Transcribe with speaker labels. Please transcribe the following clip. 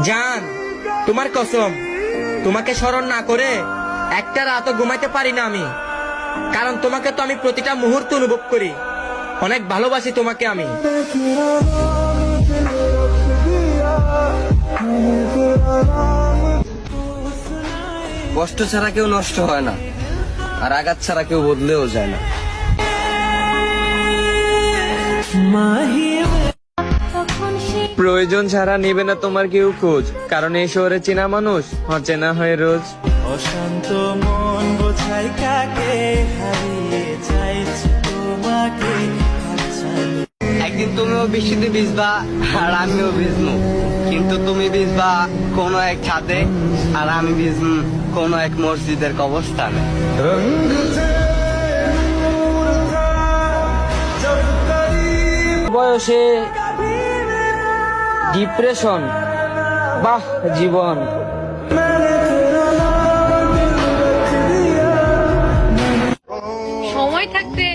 Speaker 1: জান, তোমার কসম, তোমাকে স্মরণ না করে একটা রাতও ঘুমাইতে পারি না আমি। কারণ তোমাকে তো আমি প্রতিটা মুহূর্ত অনুভব করি, অনেক ভালোবাসি তোমাকে আমি।
Speaker 2: কষ্ট ছাড়া কেউ নষ্ট হয় না, আর আঘাত ছাড়া কেউ বদলেও যায় না।
Speaker 3: প্রয়োজন ছাড়া নেবে না তোমার কেউ খোঁজ, কারণ এই শহরে চেনা মানুষ অচেনা হয় রোজ।
Speaker 4: অশান্ত মন বোঝাই কাকে, হারিয়ে চাইছি তোমাকে।
Speaker 2: একদিন তুমিও বৃষ্টিতে ভিজবা আর আমিও ভিজবো, কিন্তু তুমি ভিজবা কোনো এক ছাদে আর আমি ভিজবো কোনো এক মসজিদের কবরস্থানে।
Speaker 3: বয়সে ডিপ্রেশন, বাহ জীবন।
Speaker 5: সময় থাকতে